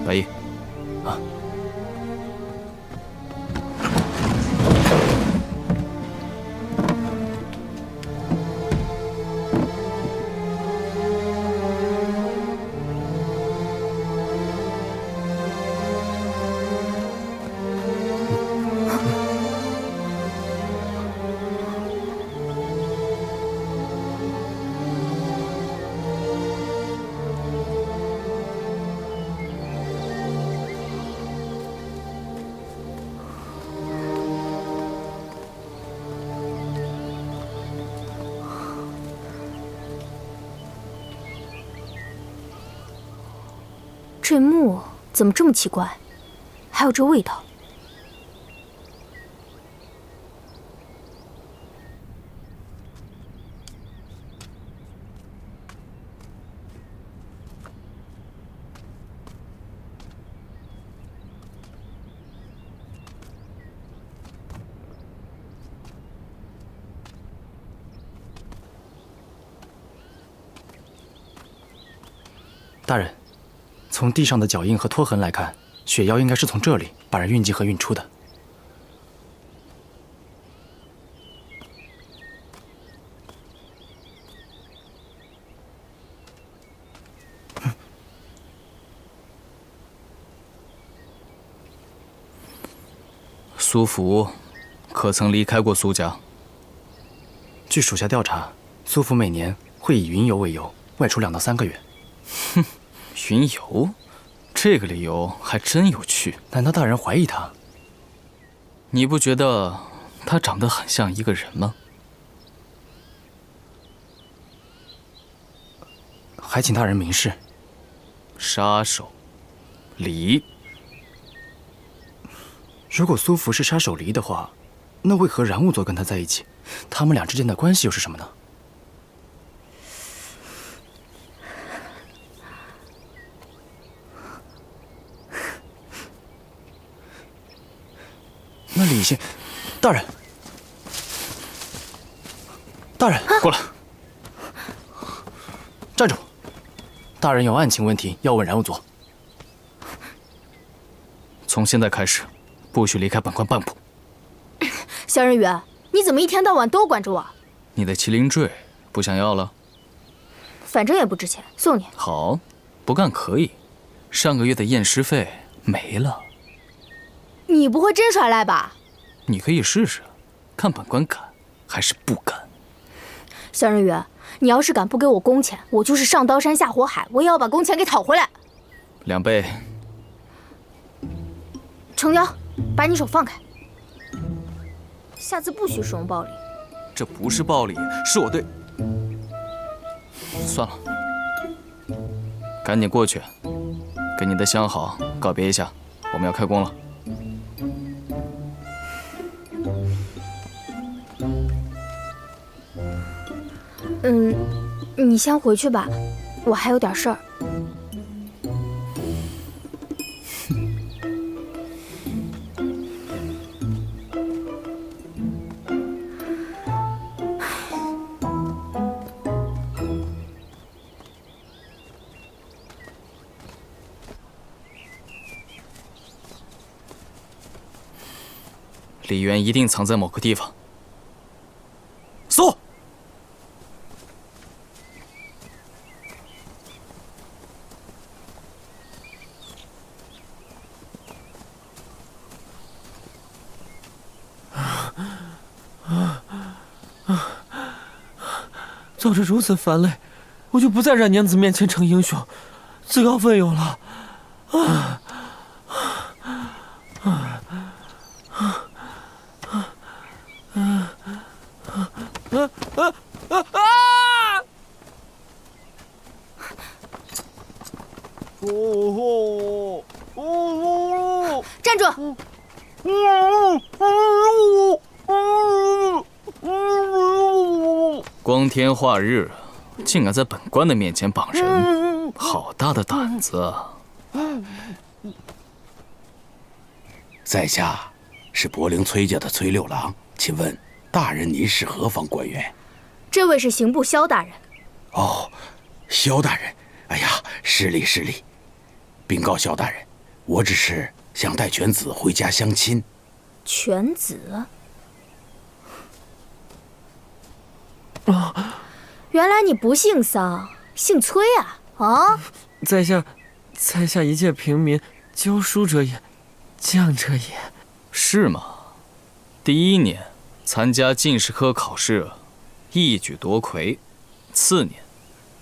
白衣。啊。这墨怎么这么奇怪？还有这味道。大人，从地上的脚印和拖痕来看，雪妖应该是从这里把人运进和运出的。苏福可曾离开过苏家？据属下调查，苏福每年会以云游为由外出2到3个月。哼，云游，这个理由还真有趣。难道大人怀疑他？你不觉得他长得很像一个人吗？还请大人明示。杀手，离。如果苏福是杀手离的话，那为何然兀座跟他在一起？他们俩之间的关系又是什么呢？那李信，大人，大人，过来，站住！大人有案情问题要问然兀座。从现在开始，不许离开本官半步。小人鱼，你怎么一天到晚都管着我？你的麒麟坠不想要了？反正也不值钱，送你。好，不干可以。上个月的验尸费没了。你不会真耍赖吧？你可以试试，看本官敢还是不敢。小人鱼，你要是敢不给我工钱，我就是上刀山下火海，我也要把工钱给讨回来。2倍。成交，把你手放开。下次不许使用暴力。这不是暴力，是我对……算了，赶紧过去，跟你的相好告别一下，我们要开工了。你先回去吧，我还有点事儿。李渊一定藏在某个地方。搜！遭着如此烦累，我就不在冉娘子面前逞英雄，自告奋勇了。站住！光天化日，竟敢在本官的面前绑人，好大的胆子啊！在下是柏陵崔家的崔六郎，请问大人您是何方官员？这位是刑部萧大人。哦，萧大人，哎呀，失礼失礼。禀告萧大人，我只是想带犬子回家相亲。犬子？原来你不姓桑，姓崔啊！啊！在下一介平民，教书者也，将者也。是吗？第1年参加进士科考试，一举夺魁；次年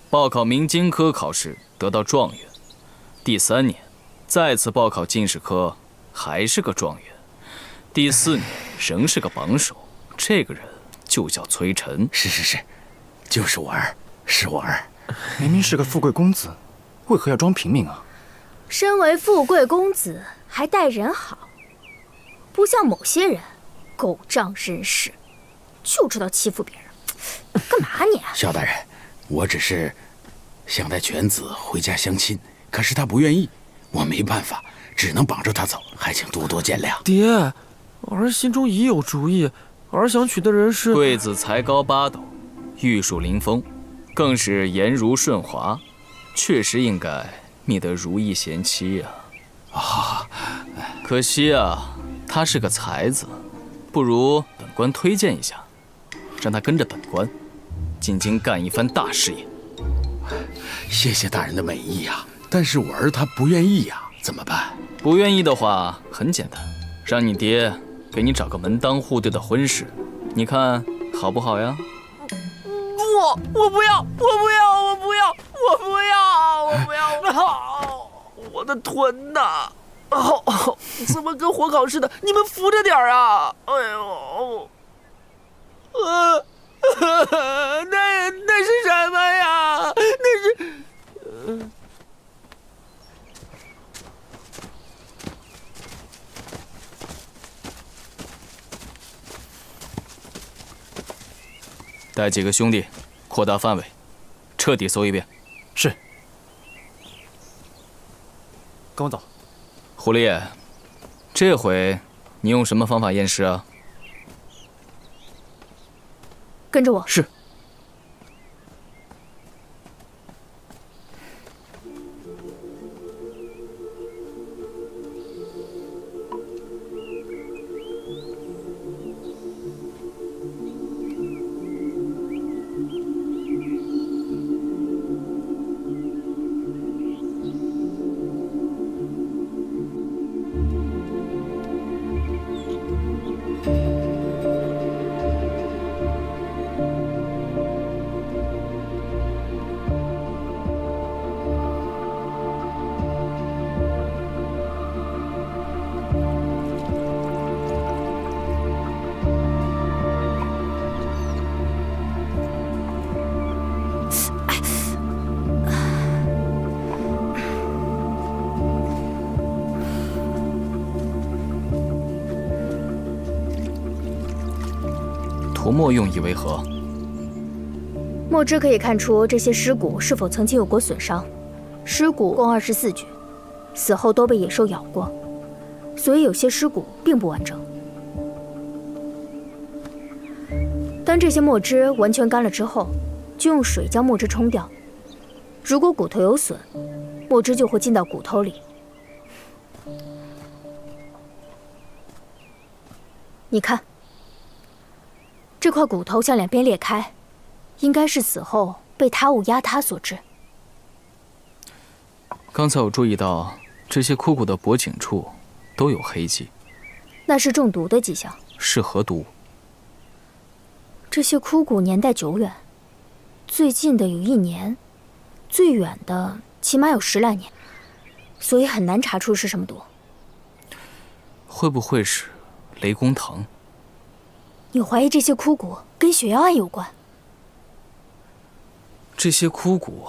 报考明经科考试，得到状元；第3年再次报考进士科，还是个状元；第4年仍是个榜首。这个人就叫崔晨。是，就是我儿，是我儿。明明是个富贵公子，为何要装平民啊？身为富贵公子，还待人好，不像某些人，狗仗人势，就知道欺负别人。干嘛你？萧大人，我只是想带犬子回家相亲，可是他不愿意，我没办法，只能绑着他走，还请多多见谅。爹，儿心中已有主意，儿想娶的人是贵子才高8斗，玉树临风，更是颜如顺滑，确实应该觅得如意贤妻啊。可惜啊，他是个才子，不如本官推荐一下，让他跟着本官，进京干一番大事业。谢谢大人的美意呀，但是我儿他不愿意呀，怎么办？不愿意的话，很简单，让你爹给你找个门当户对的婚事，你看好不好呀？我不要！我的臀呐！怎么跟火烤似的？你们扶着点啊！哎呦，那是什么呀？那是……带几个兄弟，扩大范围，彻底搜一遍。是。跟我走。狐狸，这回你用什么方法验尸啊？跟着我。是。涂墨用意为何？墨汁可以看出这些尸骨是否曾经有过损伤。尸骨共24具，死后都被野兽咬过，所以有些尸骨并不完整。当这些墨汁完全干了之后，就用水将墨汁冲掉。如果骨头有损，墨汁就会进到骨头里。你看。这块骨头向两边裂开，应该是死后被他物压塌所致。刚才我注意到这些枯骨的脖颈处都有黑迹，那是中毒的迹象。是何毒？这些枯骨年代久远，最近的有1年，最远的起码有10来年，所以很难查出是什么毒。会不会是雷公藤？你怀疑这些枯骨跟血妖案有关？这些枯骨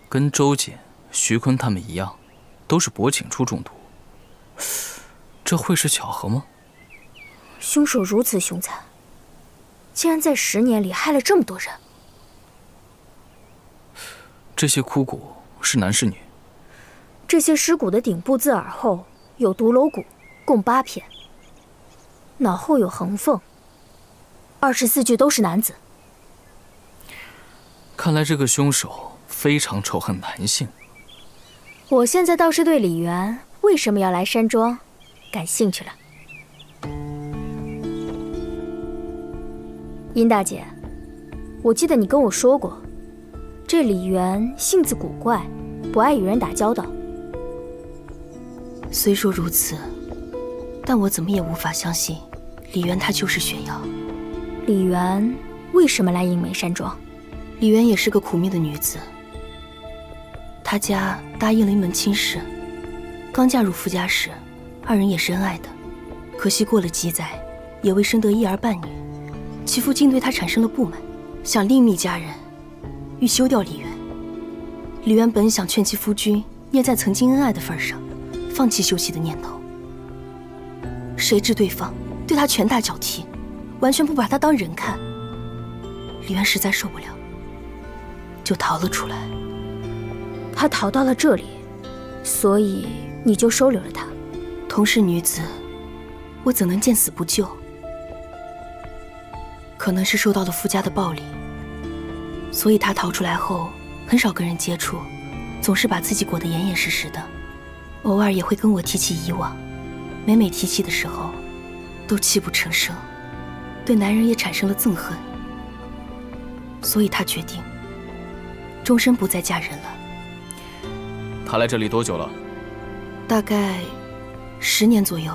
跟周瑾、徐坤他们一样，都是脖颈处中毒。这会是巧合吗？凶手如此凶残，竟然在10年里害了这么多人。这些枯骨是男是女？这些尸骨的顶部自耳后有毒楼骨，共8片，脑后有横缝。24具都是男子。看来这个凶手非常仇恨男性。我现在倒是对李元为什么要来山庄感兴趣了。殷大姐，我记得你跟我说过，这李元性子古怪，不爱与人打交道。虽说如此，但我怎么也无法相信李元她就是雪瑶。李元为什么来映梅山庄？李元也是个苦命的女子，她家答应了一门亲事，刚嫁入夫家时，二人也是恩爱的，可惜过了几载，也未生得一儿半女。其父竟对她产生了不满，想另觅佳人，欲休掉李元。李元本想劝其夫君念在曾经恩爱的份上，放弃休妻的念头，谁知对方对他拳打脚踢，完全不把他当人看。李元实在受不了，就逃了出来。他逃到了这里，所以你就收留了他。同是女子，我怎能见死不救？可能是受到了夫家的暴力，所以他逃出来后很少跟人接触，总是把自己裹得严严实实的，偶尔也会跟我提起以往，每提起的时候都泣不成声，对男人也产生了憎恨，所以他决定终身不再嫁人了。他来这里多久了？大概10年左右。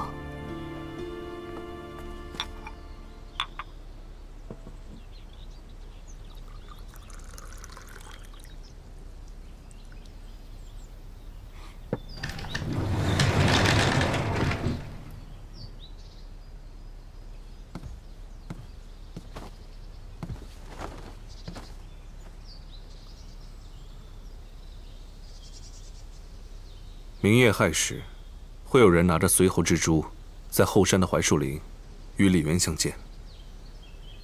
明夜亥时，会有人拿着随侯之珠，在后山的槐树林，与李元相见。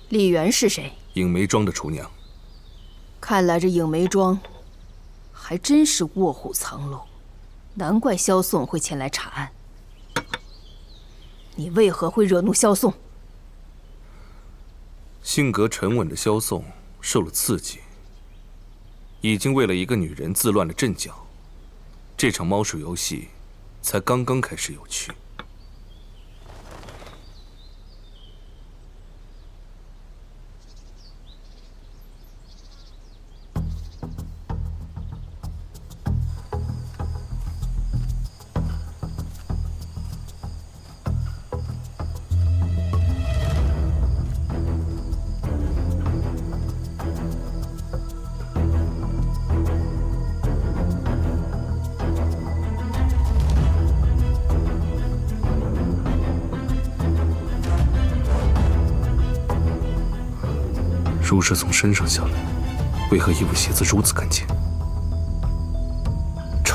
李元是谁？影梅庄的厨娘。看来这影梅庄还真是卧虎藏龙，难怪萧颂会前来查案。你为何会惹怒萧颂？性格沉稳的萧颂受了刺激，已经为了一个女人自乱了阵脚。这场猫鼠游戏才刚刚开始有趣。珠是从身上下来，为何衣服鞋子如此干净？这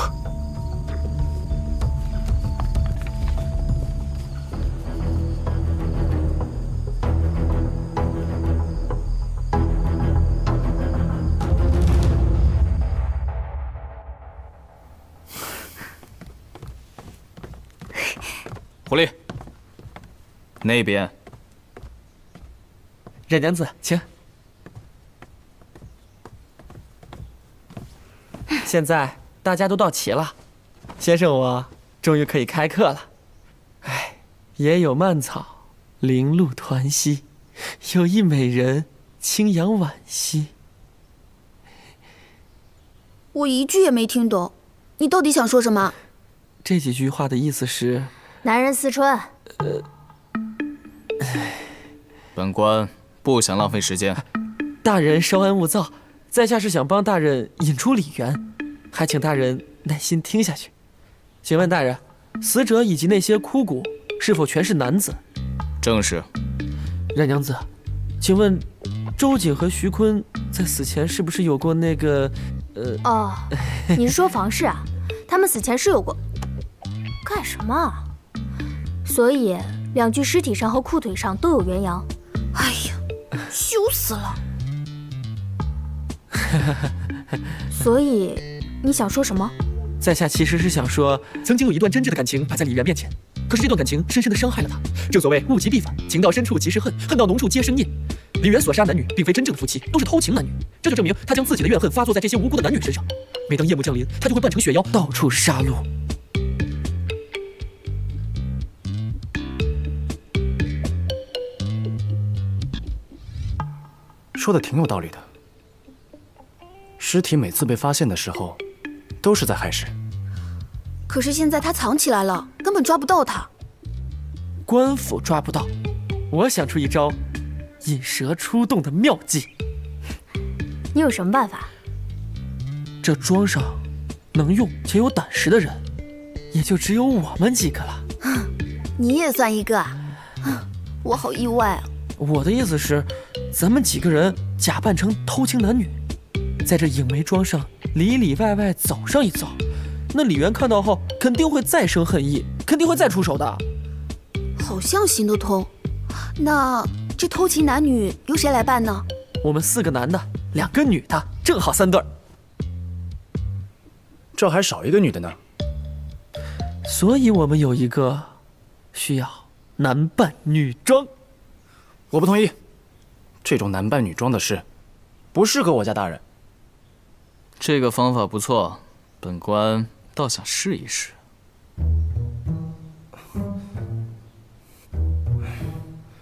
狐狸，那边。冉娘子，请。现在大家都到齐了，先生我终于可以开课了。哎，野有蔓草，零露团溪，有一美人，轻扬惋惜。我一句也没听懂，你到底想说什么？这几句话的意思是：男人思春。本官不想浪费时间。大人稍安勿躁，在下是想帮大人引出李元，还请大人耐心听下去。请问大人，死者以及那些枯骨是否全是男子？正是。冉娘子，请问周瑾和徐坤在死前是不是有过那个……哦，你是说房事啊？他们死前是有过……干什么啊？所以两具尸体上和裤腿上都有元阳。哎呀，羞死了！所以你想说什么？在下其实是想说，曾经有一段真挚的感情摆在李元面前，可是这段感情深深地伤害了他。正所谓物极必反，情到深处即是恨，恨到浓处皆生厌。李元所杀男女，并非真正的夫妻，都是偷情男女。这就证明他将自己的怨恨发作在这些无辜的男女身上。每当夜幕降临，他就会扮成雪妖，到处杀戮。说的挺有道理的。尸体每次被发现的时候，都是在亥时。可是现在他藏起来了，根本抓不到他。官府抓不到，我想出一招引蛇出洞的妙计。你有什么办法？这庄上能用且有胆识的人，也就只有我们几个了。你也算一个啊！我好意外啊！我的意思是，咱们几个人假扮成偷情男女，在这影梅庄上里里外外走上一遭，那李渊看到后肯定会再生恨意，肯定会再出手的。好像行得通。那这偷情男女由谁来办呢？我们4个男的，2个女的，正好3对儿。这还少一个女的呢。所以我们有一个需要男扮女装。我不同意，这种男扮女装的事，不适合我家大人。这个方法不错，本官倒想试一试。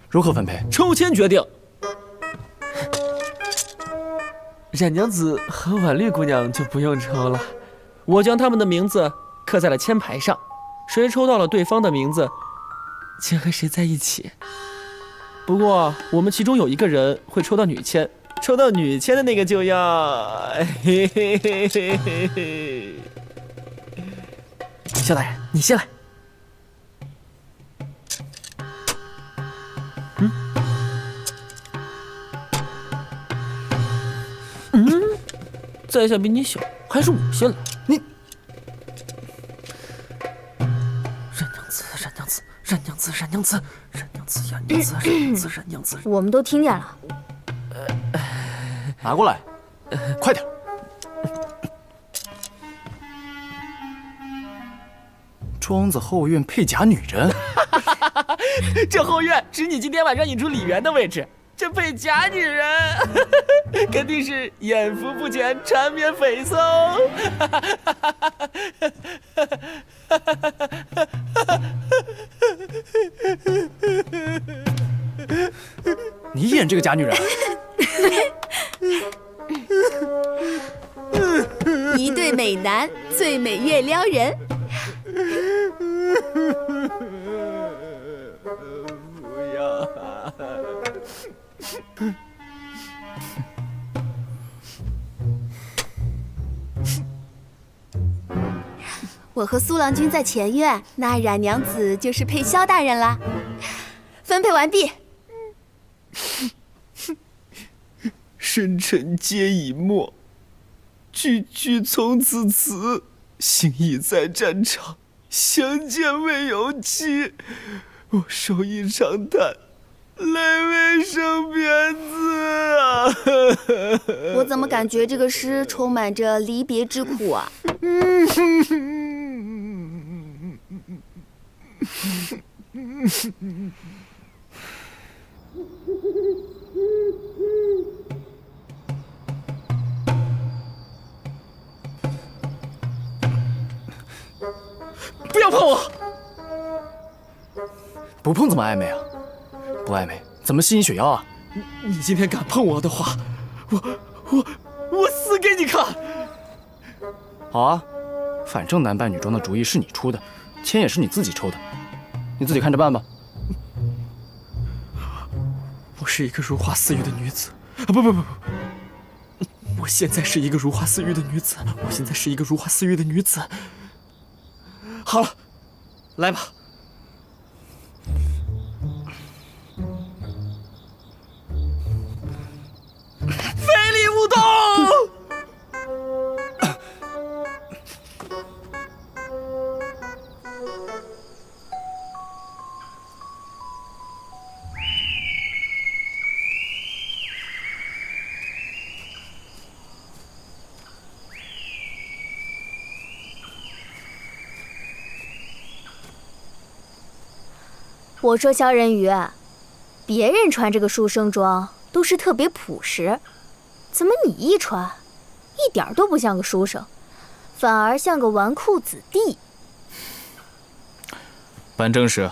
如何分配？抽签决定。冉娘子和婉绿姑娘就不用抽了，我将她们的名字刻在了签牌上，谁抽到了对方的名字，就和谁在一起。不过我们其中有一个人会抽到女签，抽到女签的那个就要……萧大人，你先来。在下比你小，还是我先来。你，冉娘子，冉娘子，冉娘子，冉娘子，冉娘子，冉娘子，冉娘子，冉娘子。我们都听见了。拿过来，快点。庄子后院配假女人。这后院指你今天晚上引出李渊的位置。这配假女人，肯定是眼福不浅，缠绵悱恻。你演这个假女人？一对美男，最美月撩人。不要。我和苏郎君在前院，那冉娘子就是配萧大人啦。分配完毕。深沉皆已没，句句从此词。心意在战场，相见未有期。我手一长叹，泪未生边字啊！我怎么感觉这个诗充满着离别之苦啊？不要碰我！不碰怎么暧昧啊？不暧昧怎么吸引雪妖啊？你今天敢碰我的话，我死给你看！好啊，反正男扮女装的主意是你出的，签也是你自己抽的，你自己看着办吧。我是一个如花似玉的女子啊！不，我现在是一个如花似玉的女子，我现在是一个如花似玉的女子。好了，来吧。非礼勿动！我说萧人鱼，别人穿这个书生装都是特别朴实，怎么你一穿，一点都不像个书生，反而像个纨绔子弟？办正事。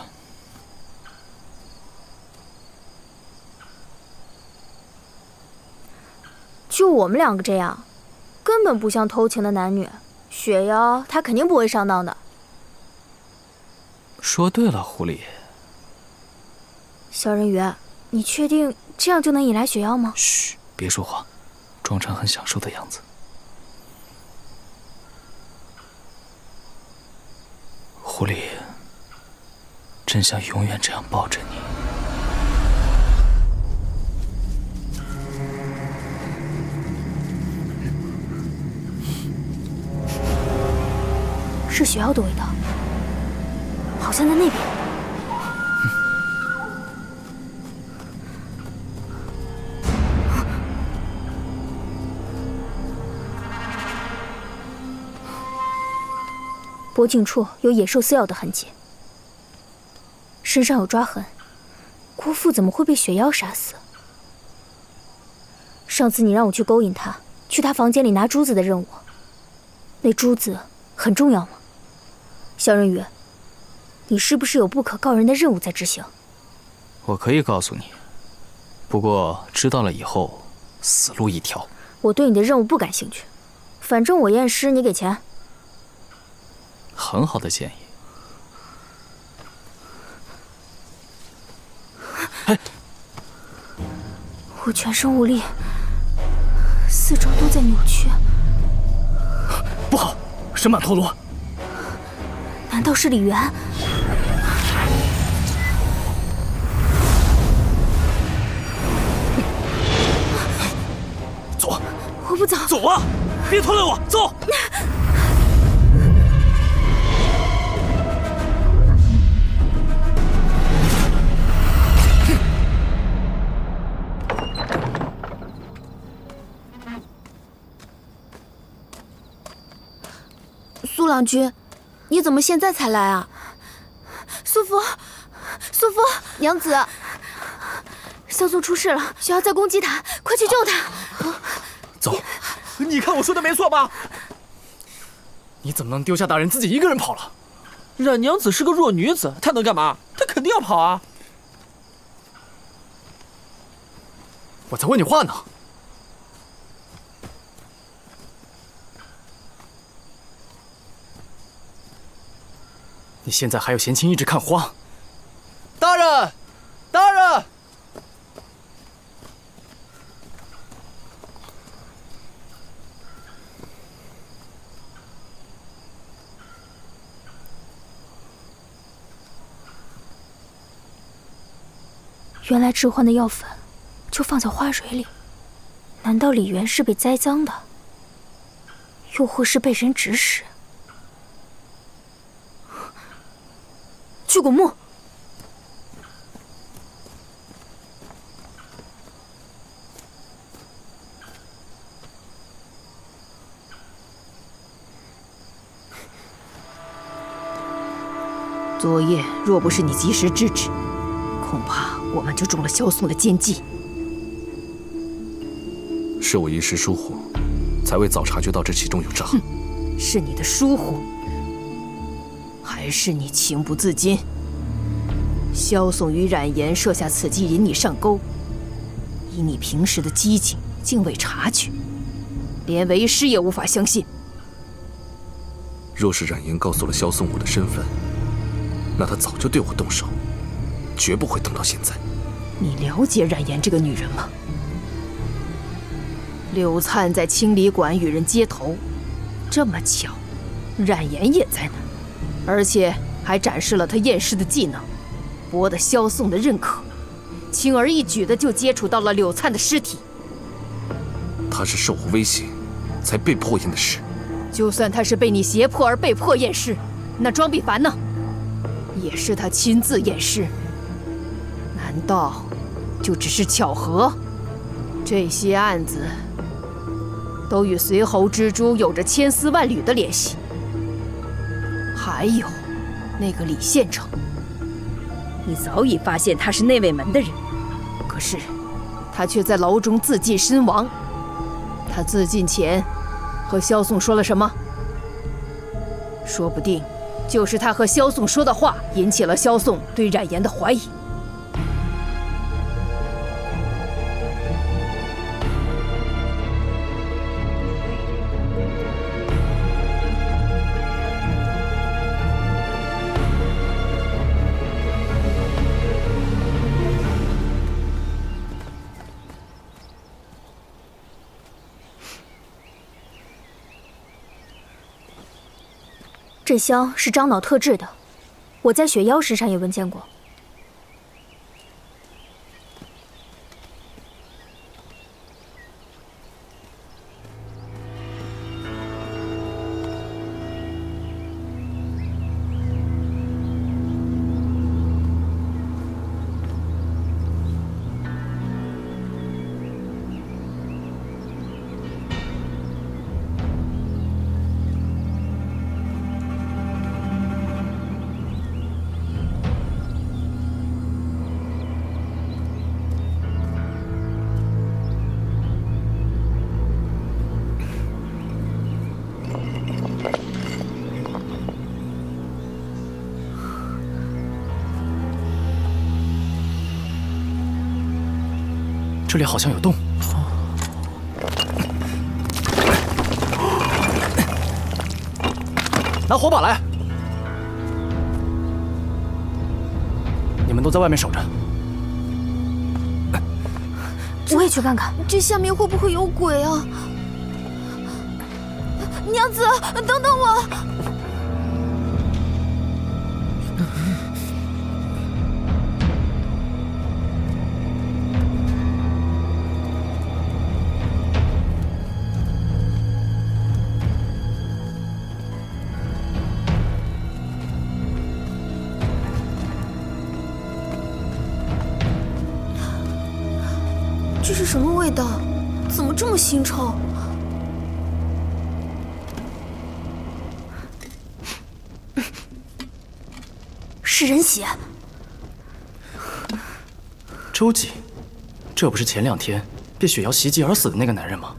就我们两个这样，根本不像偷情的男女，雪妖她肯定不会上当的。说对了，狐狸。小人鱼，你确定这样就能引来雪妖吗？嘘，别说话，装成很享受的样子。狐狸，真想永远这样抱着你。是雪妖的味道，好像在那边。脖颈处有野兽撕咬的痕迹，身上有抓痕。姑父怎么会被雪妖杀死？上次你让我去勾引他，去他房间里拿珠子的任务，那珠子很重要吗？小人鱼，你是不是有不可告人的任务在执行？我可以告诉你，不过知道了以后，死路一条。我对你的任务不感兴趣，反正我验尸，你给钱。很好的建议。我全身无力，四周都在扭曲。不好，神满陀罗！难道是李元？走！我不走。走啊！别拖累我，走！苏郎君，你怎么现在才来啊？苏父，苏父，娘子，萧宋出事了，雪妖在攻击他，快去救他！走，你看我说的没错吧？你怎么能丢下大人自己一个人跑了？冉娘子是个弱女子，她能干嘛？她肯定要跑啊！我在问你话呢。你现在还有闲情逸致看花？大人，大人！原来致幻的药粉就放在花蕊里，难道李元是被栽赃的，又或是被人指使？去古墓。昨夜若不是你及时制止，恐怕我们就中了萧宋的奸计。是我一时疏忽，才未早察觉到这其中有诈。是你的疏忽，还是你情不自禁？萧宋与冉颜设下此计引你上钩，以你平时的机警，竟未察觉，连为师也无法相信。若是冉颜告诉了萧宋我的身份，那他早就对我动手，绝不会等到现在。你了解冉颜这个女人吗？柳灿在清理馆与人接头，这么巧，冉颜也在那，而且还展示了他验尸的技能，博得萧宋的认可，轻而易举的就接触到了柳灿的尸体。他是受我威胁，才被迫验的尸。就算他是被你胁迫而被迫验尸，那庄必凡呢？也是他亲自验尸，难道就只是巧合？这些案子都与随侯蜘蛛有着千丝万缕的联系。还有那个李县城，你早已发现他是内卫门的人，可是他却在牢中自尽身亡。他自尽前和萧宋说了什么？说不定就是他和萧宋说的话引起了萧宋对冉颜的怀疑。这香是樟脑特制的，我在雪妖石上也闻见过。这里好像有洞。拿火把来！你们都在外面守着。我也去看看，这下面会不会有鬼啊？娘子，等等我！这是什么味道？怎么这么腥臭？是人血。周记，这不是前2天被雪妖袭击而死的那个男人吗？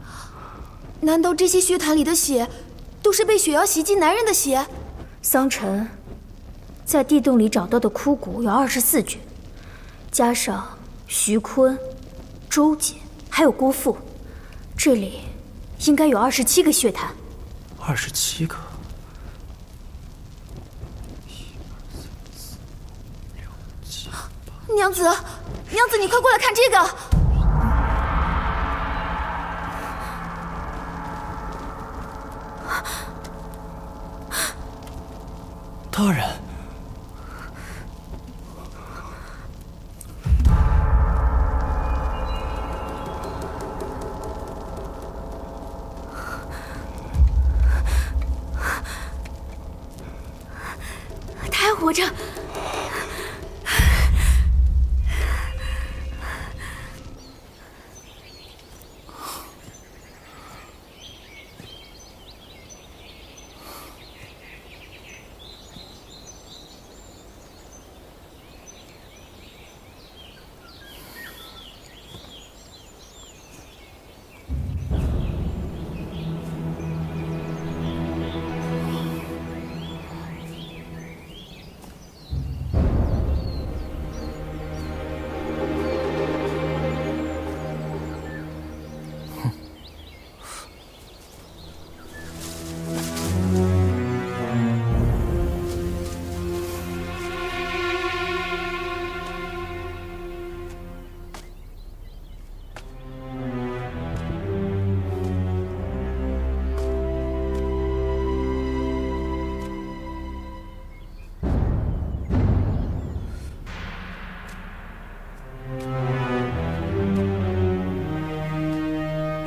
难道这些血潭里的血，都是被雪妖袭击男人的血？桑尘在地洞里找到的枯骨有24具，加上徐坤、周姐还有郭父，这里应该有27个血潭。27个。娘子，娘子，你快过来看这个！大人，他还活着。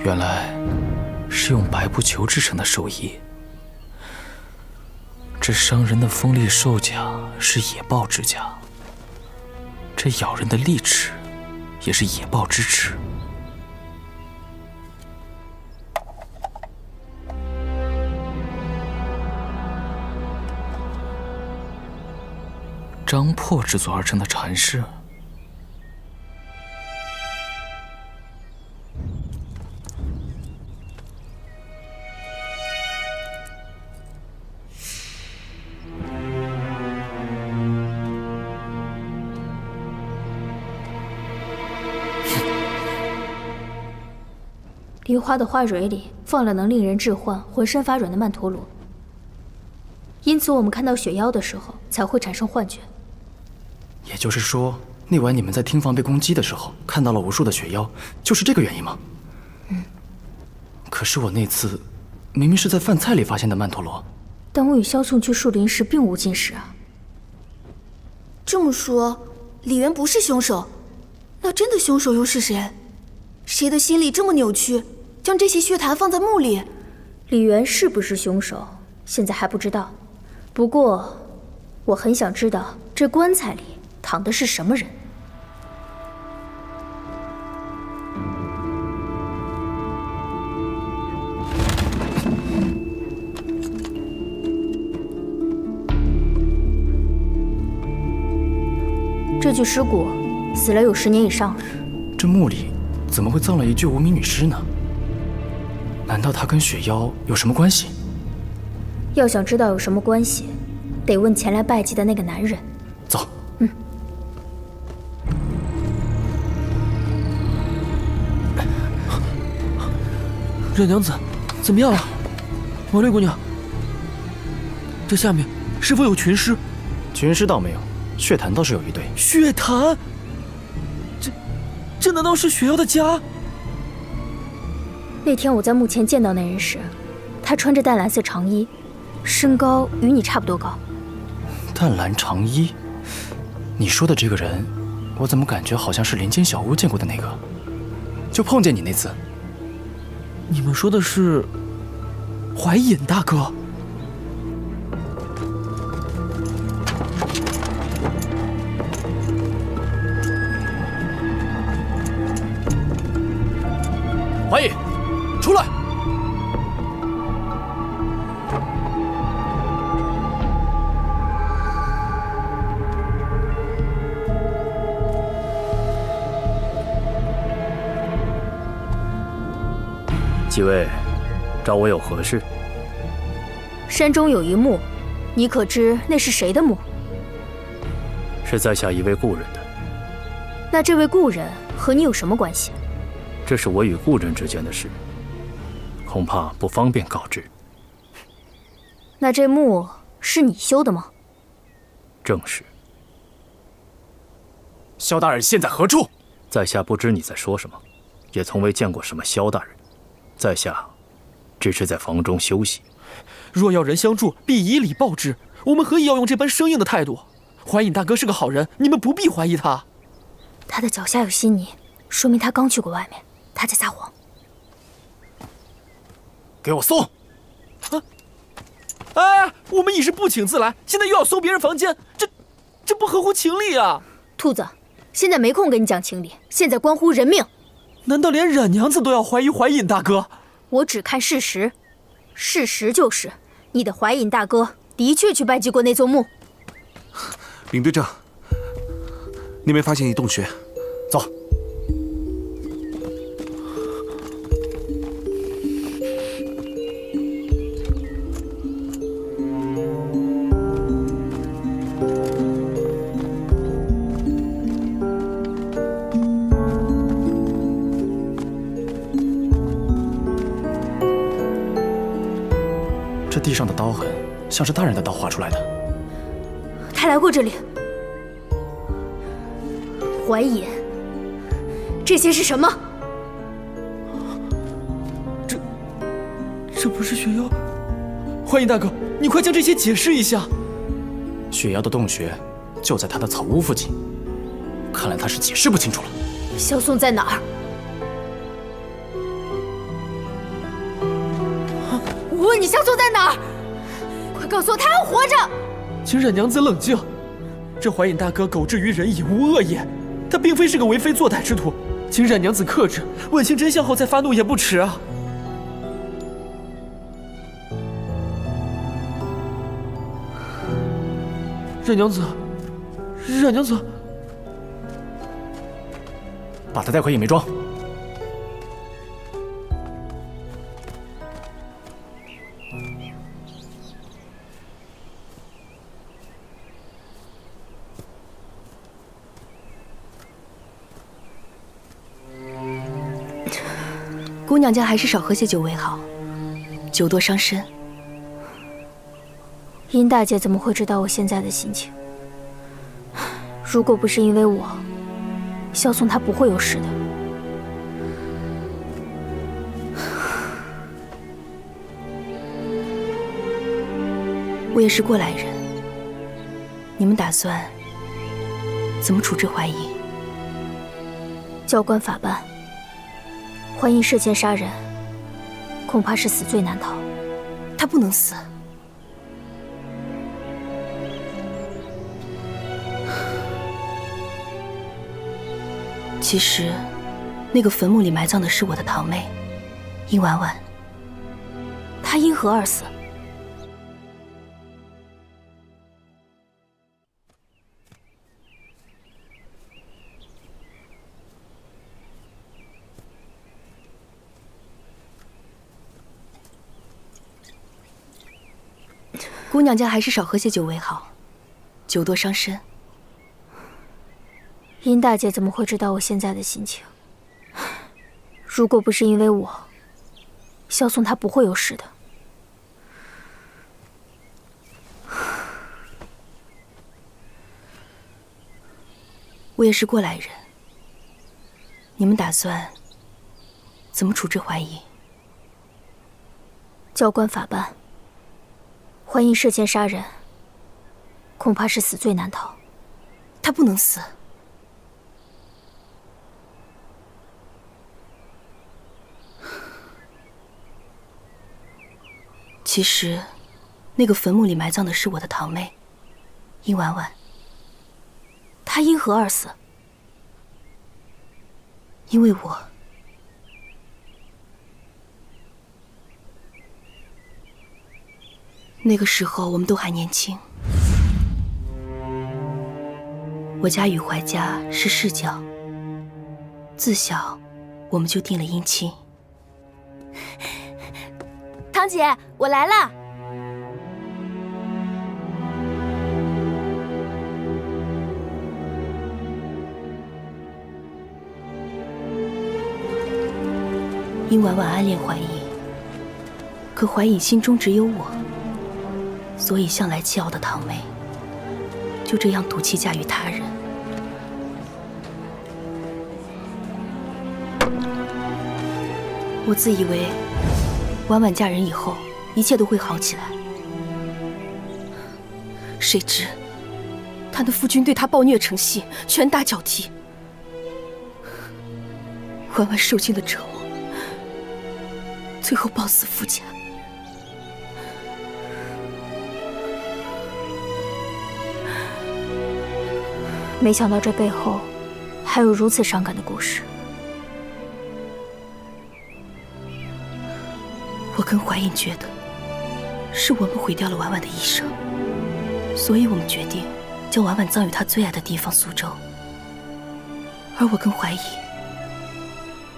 原来是用白布球制成的兽衣。这伤人的锋利兽甲是野豹之甲，这咬人的利齿也是野豹之齿。张破制作而成的禅室。梨花的花蕊里放了能令人致幻、浑身发软的曼陀罗，因此我们看到雪妖的时候才会产生幻觉。也就是说，那晚你们在厅房被攻击的时候看到了无数的雪妖，就是这个原因吗？可是我那次明明是在饭菜里发现的曼陀罗，但我与萧宋去树林时并无进食啊。这么说，李渊不是凶手，那真的凶手又是谁？谁的心理这么扭曲，将这些血坛放在墓里？李渊是不是凶手，现在还不知道。不过，我很想知道这棺材里躺的是什么人。这具尸骨死了有10年以上了。这墓里怎么会葬了一具无名女尸呢？难道她跟雪妖有什么关系？要想知道有什么关系，得问前来拜祭的那个男人。走。冉娘子，怎么样了？毛绿姑娘，这下面是否有群尸？群尸倒没有，血坛倒是有一堆。血坛？这难道是雪妖的家？那天我在墓前见到那人时，他穿着淡蓝色长衣，身高与你差不多高。淡蓝长衣？你说的这个人，我怎么感觉好像是林间小屋见过的那个？就碰见你那次。你们说的是怀隐大哥？怀隐，出来！几位，找我有何事？山中有一墓，你可知那是谁的墓？是在下一位故人的。那这位故人和你有什么关系？这是我与故人之间的事，恐怕不方便告知。那这墓是你修的吗？正是。萧大人现在何处？在下不知你在说什么，也从未见过什么萧大人。在下只是在房中休息。若要人相助，必以礼报之。我们何以要用这般生硬的态度？怀隐大哥是个好人，你们不必怀疑他。他的脚下有稀泥，说明他刚去过外面。他在撒谎。给我搜！哎，我们已是不请自来，现在又要搜别人房间，这不合乎情理啊！兔子，现在没空跟你讲情理，现在关乎人命。难道连冉娘子都要怀疑怀隐大哥？我只看事实，事实就是你的怀隐大哥的确去拜祭过那座墓。领队长，那边发现一洞穴，走。这地上的刀痕像是大人的刀划出来的。他来过这里。怀隐，这些是什么？这不是雪妖？怀隐大哥，你快将这些解释一下。雪妖的洞穴就在他的草屋附近，看来他是解释不清楚了。萧宋在哪儿？我问你，萧宋在哪儿？快告诉我，他还活着！请冉娘子冷静，这怀隐大哥狗至于人矣，无恶也。他并非是个为非作歹之徒，请冉娘子克制，问清真相后再发怒也不迟啊。冉娘子，冉娘子，把他带回隐梅庄。姑娘家还是少喝些酒为好，酒多伤身。殷大姐怎么会知道我现在的心情？如果不是因为我，萧宋他不会有事的。我也是过来人，你们打算怎么处置怀疑？教官法办。怀疑涉嫌杀人，恐怕是死罪难逃。他不能死。其实，那个坟墓里埋葬的是我的堂妹，殷婉婉。她因何而死？姑娘家还是少喝些酒为好，酒多伤身。殷大姐怎么会知道我现在的心情？如果不是因为我，萧宋他不会有事的。我也是过来人，你们打算怎么处置怀疑？教官法办。怀疑涉嫌杀人，恐怕是死罪难逃。他不能死。其实，那个坟墓里埋葬的是我的堂妹，殷婉婉。她因何而死？因为我。那个时候我们都还年轻，我家与怀家是世交，自小我们就定了姻亲。堂姐，我来了。殷婉婉暗恋怀疑，可怀疑心中只有我。所以向来气傲的堂妹，就这样赌气嫁与他人。我自以为婉婉嫁人以后，一切都会好起来。谁知她的夫君对她暴虐成性，拳打脚踢，婉婉受尽了折磨，最后暴死夫家。没想到这背后还有如此伤感的故事。我跟怀隐觉得，是我们毁掉了婉婉的一生，所以我们决定将婉婉葬于她最爱的地方苏州。而我跟怀疑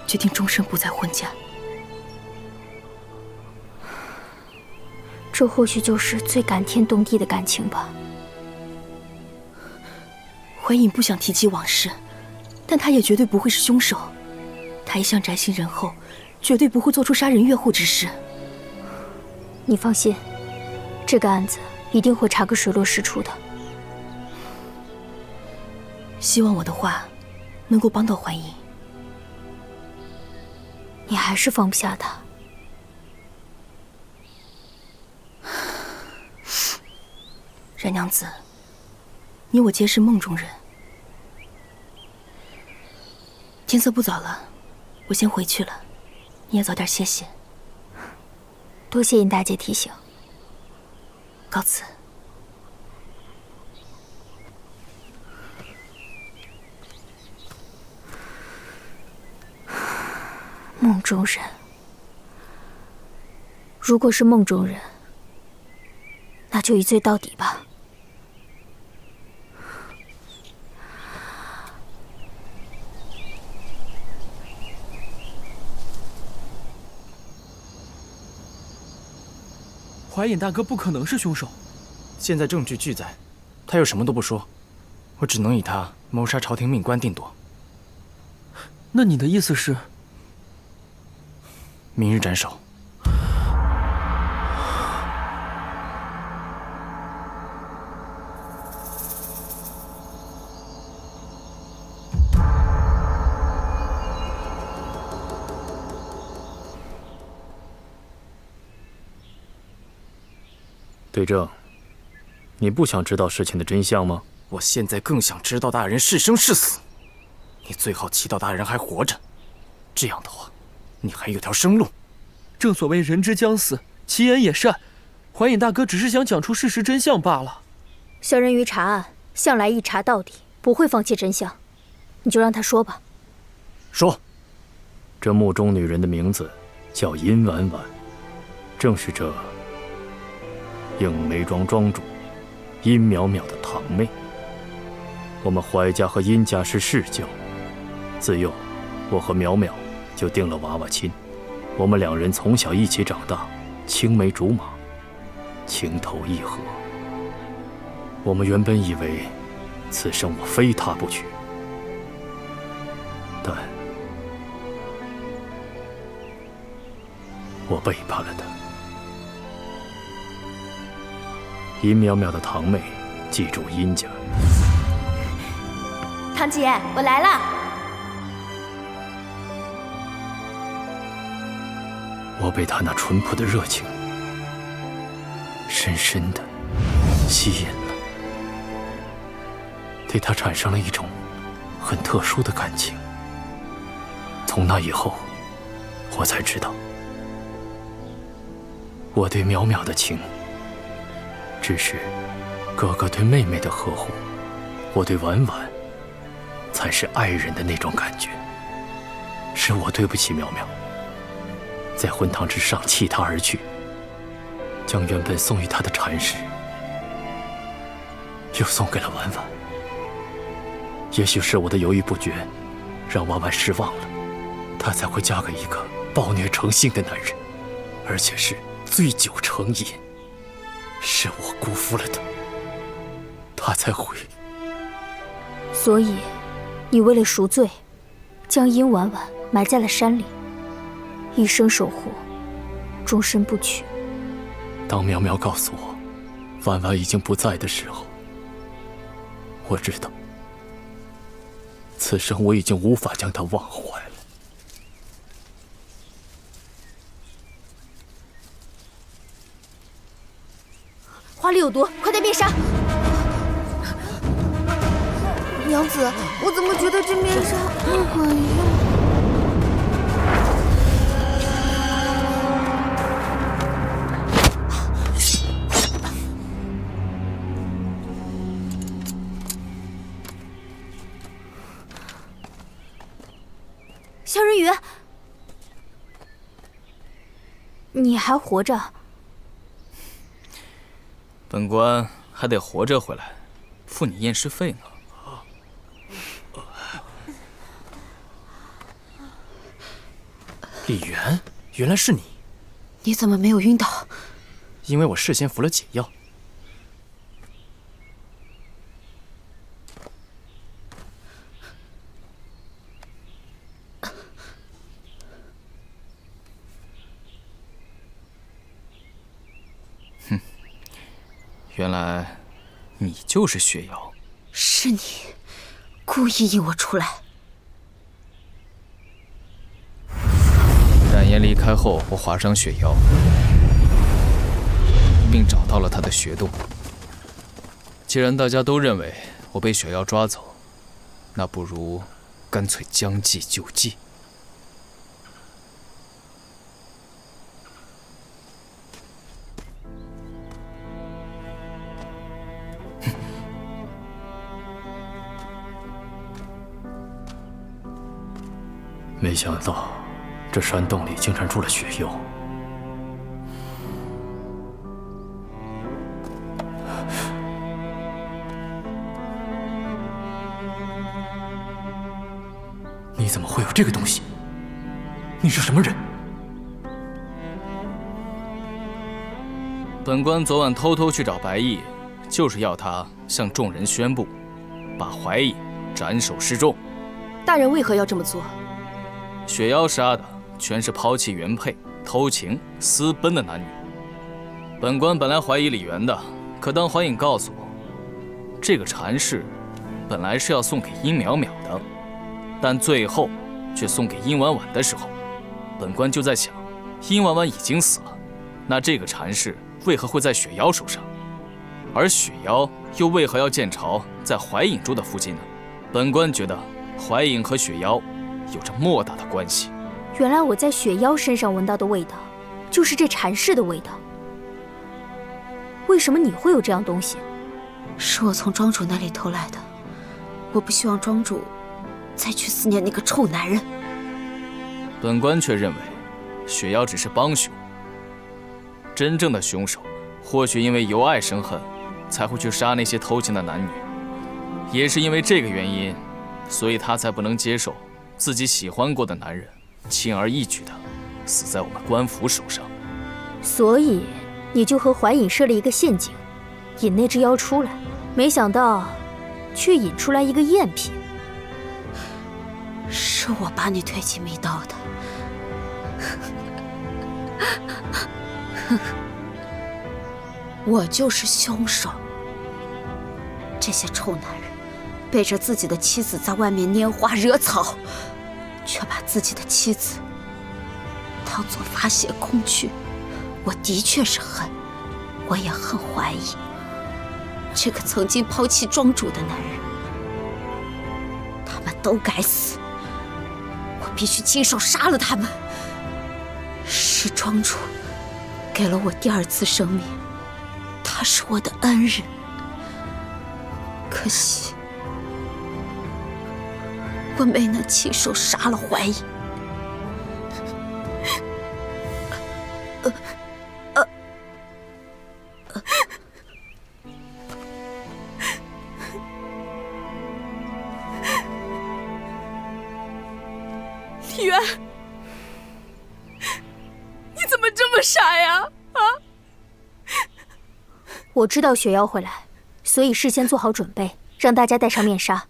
决定终身不再婚嫁。这或许就是最感天动地的感情吧。怀隐不想提及往事，但他也绝对不会是凶手。他一向宅心仁厚，绝对不会做出杀人越货之事。你放心，这个案子一定会查个水落石出的。希望我的话能够帮到怀隐。你还是放不下他。冉娘子，你我皆是梦中人。天色不早了，我先回去了，你也早点歇歇。多谢殷大姐提醒。告辞。梦中人，如果是梦中人，那就一醉到底吧。怀隐大哥不可能是凶手。现在证据俱在，他又什么都不说，我只能以他谋杀朝廷命官定夺。那你的意思是？明日斩首。对证，你不想知道事情的真相吗？我现在更想知道大人是生是死。你最好祈祷大人还活着，这样的话，你还有条生路。正所谓人之将死，其言也善。怀隐大哥只是想讲出事实真相罢了。小人鱼查案向来一查到底，不会放弃真相。你就让他说吧。说。这墓中女人的名字叫殷婉婉，正是这映梅庄庄主殷淼淼的堂妹。我们怀家和殷家是世交，自幼我和淼淼就定了娃娃亲。我们两人从小一起长大，青梅竹马，情投意合。我们原本以为此生我非她不娶，但我背叛了她。殷淼淼的堂妹记住殷家。堂姐，我来了。我被她那淳朴的热情深深的吸引了，对她产生了一种很特殊的感情。从那以后，我才知道，我对淼淼的情只是哥哥对妹妹的呵护，我对婉婉才是爱人的那种感觉。是我对不起淼淼，在婚堂之上弃她而去，将原本送予她的禅师又送给了婉婉。也许是我的犹豫不决，让婉婉失望了，她才会嫁给一个暴虐成性的男人，而且是醉酒成瘾。是我辜负了她，她才会。所以，你为了赎罪，将殷婉婉埋在了山里，一生守护，终身不娶。当淼淼告诉我婉婉已经不在的时候，我知道此生我已经无法将她忘怀了。花里有毒，快带面纱！娘子，我怎么觉得这面纱不管用？小人鱼，你还活着？本官还得活着回来，付你验尸费呢。李元，原来是你！你怎么没有晕倒？因为我事先服了解药。哼，原来你就是雪瑶。是你故意引我出来。冉岩离开后，我划伤雪瑶，并找到了她的穴洞。既然大家都认为我被雪瑶抓走，那不如干脆将计就计。没想到这山洞里竟然住了雪瑶。你怎么会有这个东西？你是什么人？本官昨晚偷偷去找白毅，就是要他向众人宣布，把怀疑斩首示众。大人为何要这么做？雪瑶杀的全是抛弃原配、偷情、私奔的男女。本官本来怀疑李元的，可当怀隐告诉我，这个禅室本来是要送给殷淼淼的，但最后却送给殷婉婉的时候，本官就在想，殷婉婉已经死了，那这个禅室为何会在雪瑶手上？而雪妖又为何要见巢在怀隐住的附近呢？本官觉得怀隐和雪妖有着莫大的关系。原来我在雪妖身上闻到的味道，就是这禅室的味道。为什么你会有这样东西？是我从庄主那里偷来的。我不希望庄主再去思念那个臭男人。本官却认为，雪妖只是帮凶。真正的凶手，或许因为由爱生恨，才会去杀那些偷情的男女。也是因为这个原因，所以他才不能接受自己喜欢过的男人轻而易举的死在我们官府手上。所以你就和怀隐设了一个陷阱，引那只妖出来，没想到却引出来一个赝品。是我把你推进密道的。我就是凶手。这些臭男人背着自己的妻子在外面拈花惹草，却把自己的妻子当作发泄工具。我的确是恨，我也恨怀疑这个曾经抛弃庄主的男人。他们都该死，我必须亲手杀了他们。是庄主给了我第二次生命，他是我的恩人。可惜我没能亲手杀了怀疑。李渊，你怎么这么傻呀？啊！我知道雪妖会来，所以事先做好准备，让大家戴上面纱。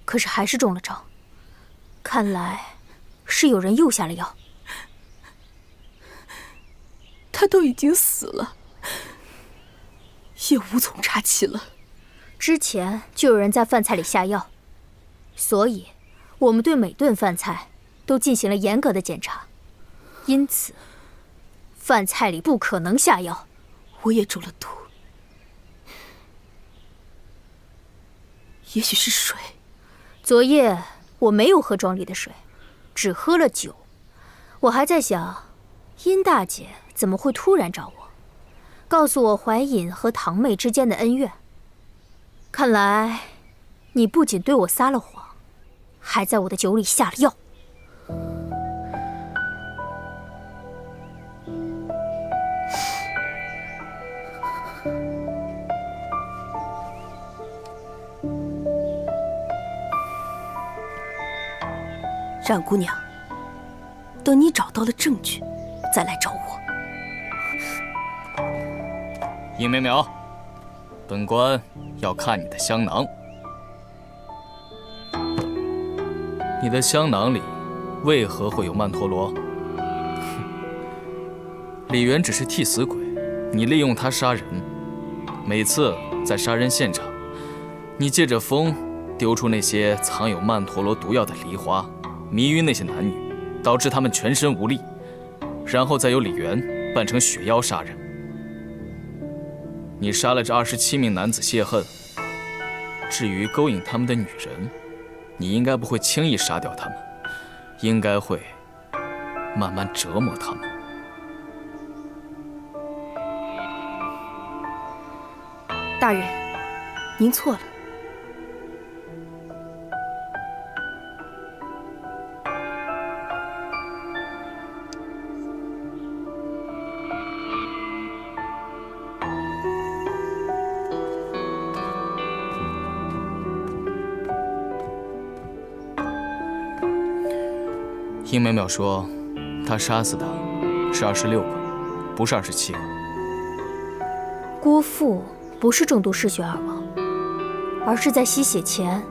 可是还是中了招，看来是有人又下了药。他都已经死了，也无从查起了。之前就有人在饭菜里下药，所以我们对每顿饭菜都进行了严格的检查，因此饭菜里不可能下药。我也中了毒，也许是水。昨夜我没有喝庄里的水，只喝了酒。我还在想，殷大姐怎么会突然找我，告诉我怀隐和堂妹之间的恩怨。看来你不仅对我撒了谎，还在我的酒里下了药。冉姑娘，等你找到了证据，再来找我。殷淼淼，本官要看你的香囊。你的香囊里为何会有曼陀罗？李渊只是替死鬼，你利用他杀人。每次在杀人现场，你借着风丢出那些藏有曼陀罗毒药的梨花，迷晕那些男女，导致他们全身无力，然后再由李渊扮成雪妖杀人。你杀了这27名男子泄恨，至于勾引他们的女人，你应该不会轻易杀掉他们，应该会慢慢折磨他们。大人，您错了。殷淼淼说，他杀死的是26个，不是27个。郭父不是中毒嗜血而亡，而是在吸血前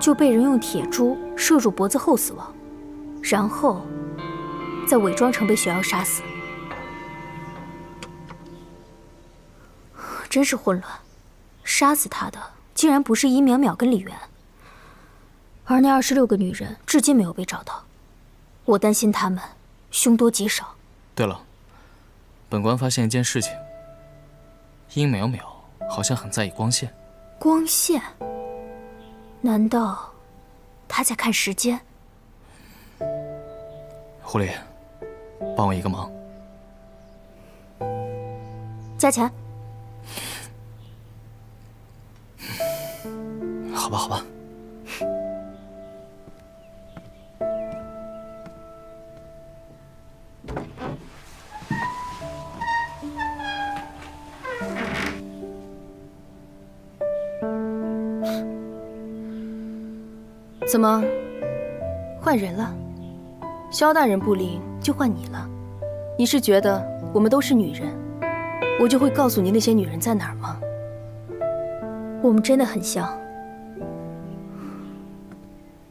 就被人用铁珠射入脖子后死亡，然后再伪装成被雪妖杀死。真是混乱，杀死他的竟然不是殷淼淼跟李渊，而那26个女人至今没有被找到。我担心他们凶多吉少。对了，本官发现一件事情，殷淼淼好像很在意光线。光线？难道他在看时间？狐狸，帮我一个忙。加钱。好吧，好吧。怎么，换人了？萧大人不灵，就换你了。你是觉得我们都是女人，我就会告诉你那些女人在哪儿吗？我们真的很像，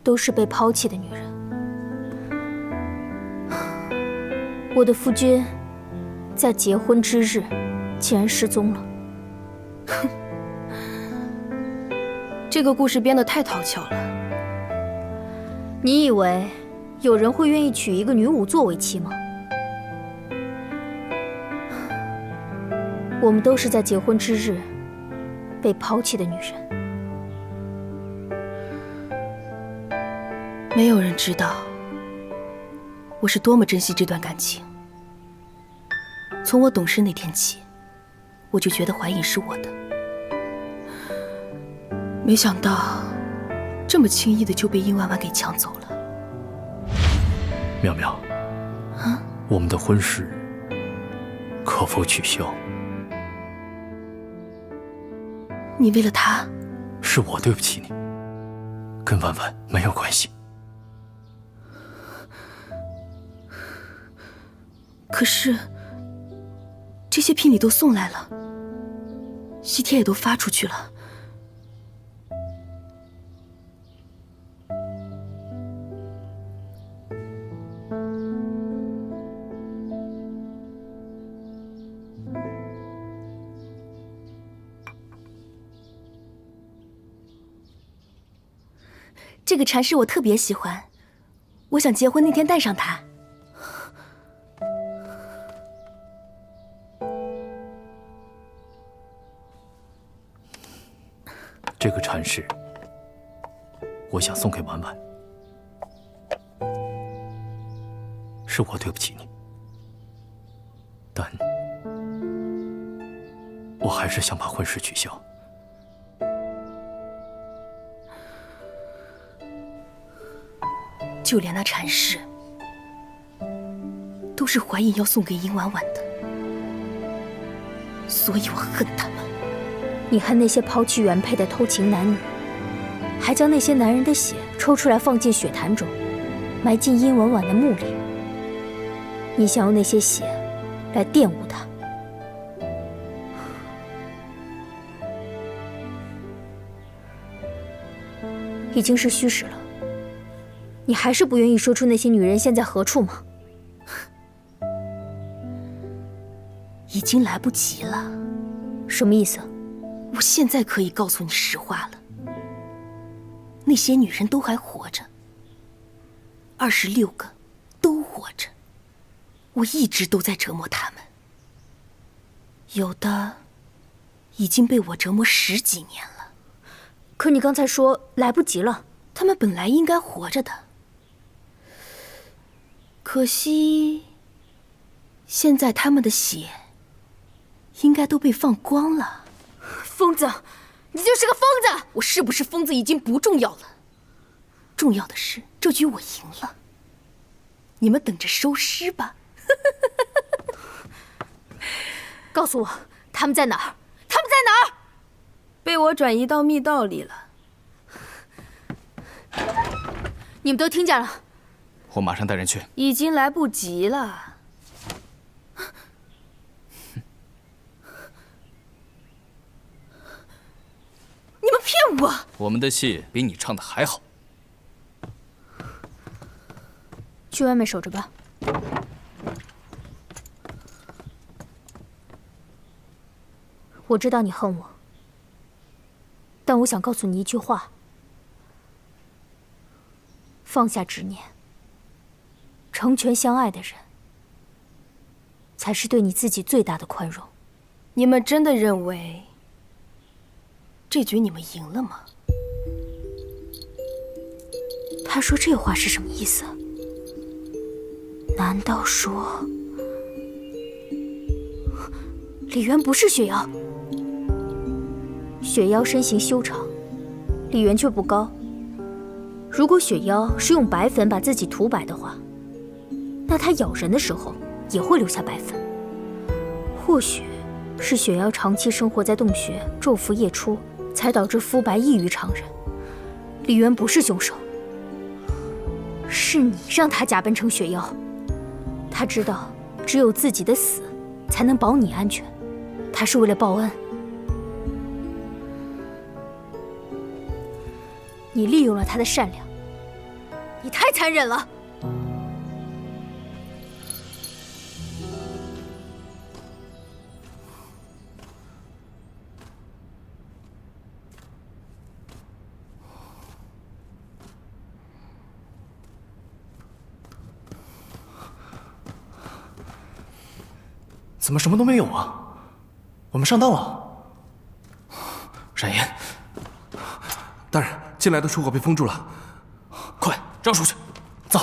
都是被抛弃的女人。我的夫君在结婚之日竟然失踪了。这个故事编得太讨巧了。你以为有人会愿意娶一个女仵作为妻吗？我们都是在结婚之日被抛弃的女人。没有人知道我是多么珍惜这段感情。从我懂事那天起，我就觉得怀隐是我的，没想到这么轻易的就被殷婉婉给抢走了。妙妙，我们的婚事可否取消？你为了他？是我对不起你，跟婉婉没有关系。可是这些聘礼都送来了，喜帖也都发出去了。这个禅师我特别喜欢，我想结婚那天带上它。这个禅师，我想送给婉婉，是我对不起你，但我还是想把婚事取消。就连那禅师，都是怀隐要送给殷婉婉的，所以我恨他们。你恨那些抛弃原配的偷情男女，还将那些男人的血抽出来放进血潭中，埋进殷婉婉的墓里。你想用那些血来玷污她。已经是虚实了，你还是不愿意说出那些女人现在何处吗？已经来不及了。什么意思？我现在可以告诉你实话了，那些女人都还活着，26个都活着，我一直都在折磨她们，有的已经被我折磨10几年了。可你刚才说来不及了，她们本来应该活着的，可惜现在她们的血应该都被放光了。疯子，你就是个疯子！我是不是疯子已经不重要了，重要的是这局我赢了，你们等着收尸吧。告诉我他们在哪儿？他们在哪儿？被我转移到密道里了。你们都听见了？我马上带人去。已经来不及了。你们骗我！我们的戏比你唱的还好。去外面守着吧。我知道你恨我，但我想告诉你一句话：放下执念，成全相爱的人，才是对你自己最大的宽容。你们真的认为这局你们赢了吗？他说这话是什么意思？难道说李渊不是雪妖？雪妖身形修长，李渊却不高。如果雪妖是用白粉把自己涂白的话，那它咬人的时候也会留下白粉。或许是雪妖长期生活在洞穴，昼伏夜出，才导致肤白异于常人。李渊不是凶手，是你让他假扮成雪妖。他知道只有自己的死才能保你安全，他是为了报恩。你利用了他的善良，你太残忍了。怎么什么都没有啊？我们上当了。冉颜，大人，进来的出口被封住了，快让出去，走。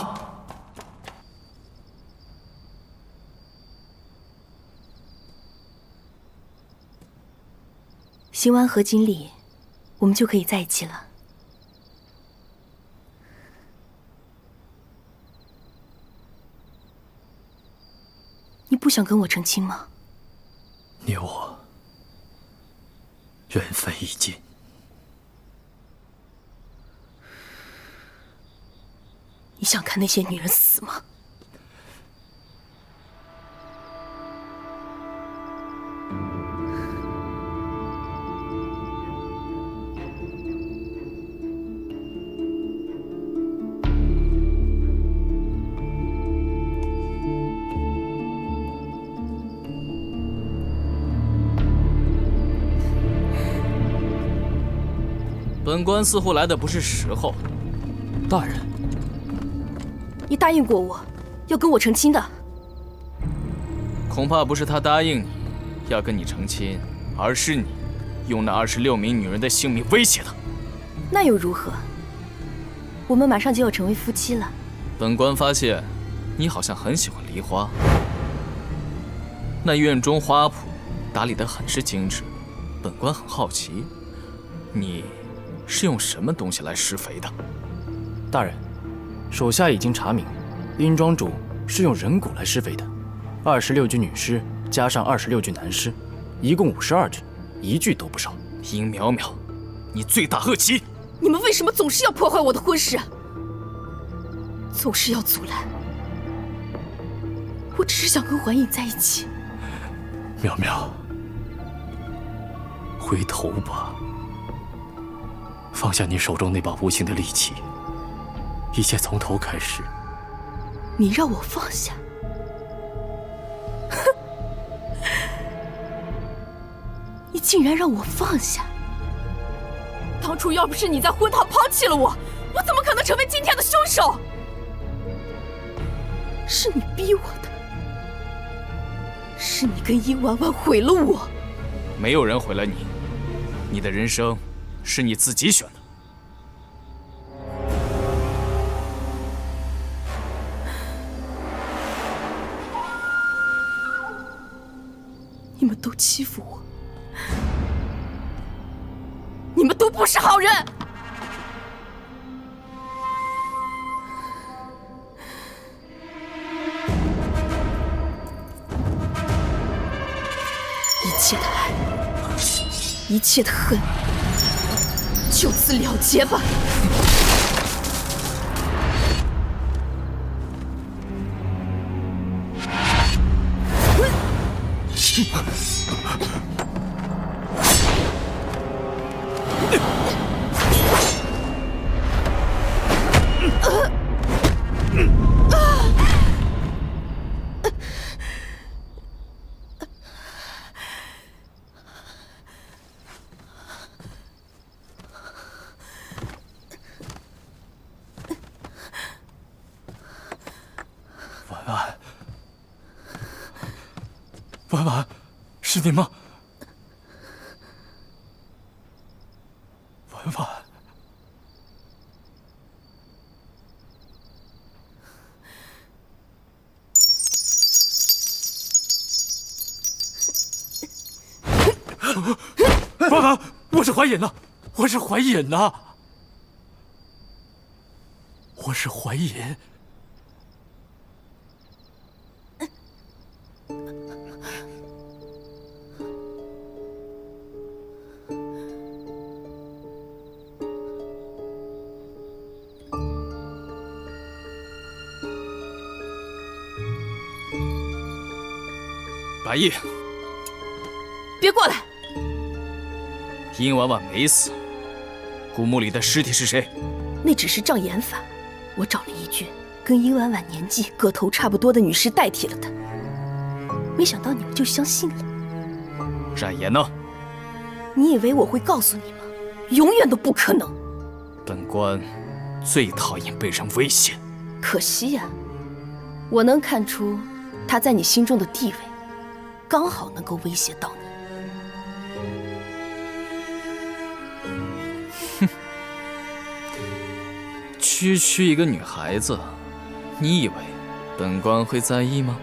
行完合金礼，我们就可以在一起了。你不想跟我成亲吗？你我缘分已尽。你想看那些女人死吗？本官似乎来的不是时候。大人，你答应过我，要跟我成亲的。恐怕不是他答应你要跟你成亲，而是你用那26名女人的性命威胁他。那又如何？我们马上就要成为夫妻了。本官发现，你好像很喜欢梨花。那院中花圃打理得很是精致，本官很好奇，你是用什么东西来施肥的？大人，属下已经查明，殷庄主是用人骨来施肥的，26具女尸加上26具男尸，一共52具，一具都不少。殷淼淼，你罪大恶极！你们为什么总是要破坏我的婚事？总是要阻拦。我只是想跟桓颖在一起。淼淼，回头吧，放下你手中那把无形的利器，一切从头开始。你让我放下？哼！你竟然让我放下！当初要不是你在婚堂抛弃了我，我怎么可能成为今天的凶手？是你逼我的，是你跟殷婉婉毁了我。没有人毁了你，你的人生是你自己选的。你们都欺负我，你们都不是好人。一切的爱，一切的恨，就此了结吧。婉婉，是您吗？爸爸，我是怀隐呐，我是怀隐呐，我是怀隐。白毅，别过来！殷婉婉没死，古墓里的尸体是谁？那只是障眼法，我找了一具跟殷婉婉年纪、个头差不多的女尸代替了她。没想到你们就相信了。冉颜呢？你以为我会告诉你吗？永远都不可能。本官最讨厌被人威胁。可惜呀，我能看出他在你心中的地位，刚好能够威胁到你。区区一个女孩子，你以为本官会在意吗？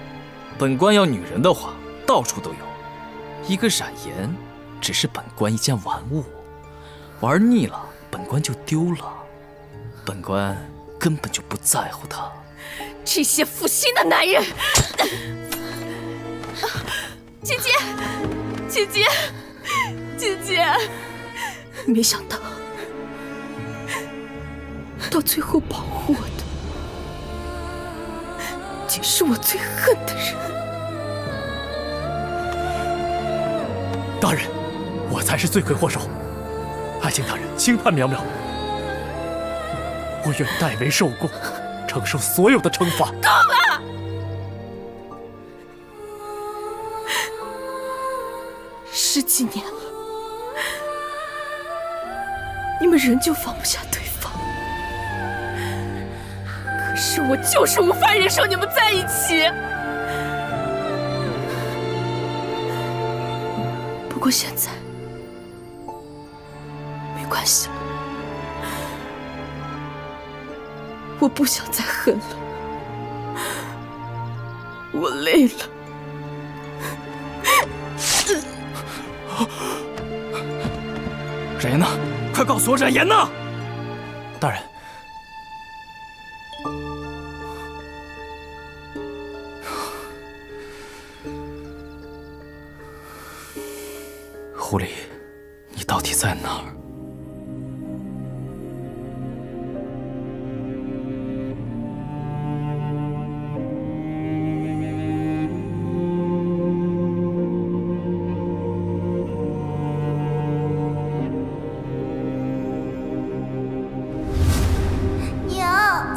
本官要女人的话，到处都有。一个冉颜，只是本官一件玩物，玩腻了，本官就丢了。本官根本就不在乎她。这些负心的男人！姐姐，姐姐，姐姐！没想到，到最后保护我的，竟是我最恨的人。大人，我才是罪魁祸首，还请大人轻判苗苗。我愿代为受供，承受所有的惩罚。够了！十几年了，你们仍旧放不下对方。可是我就是无法忍受你们在一起。不过现在没关系了，我不想再恨了，我累了。冉颜呢？快告诉我冉颜呢！大人，狐狸，你到底在哪儿？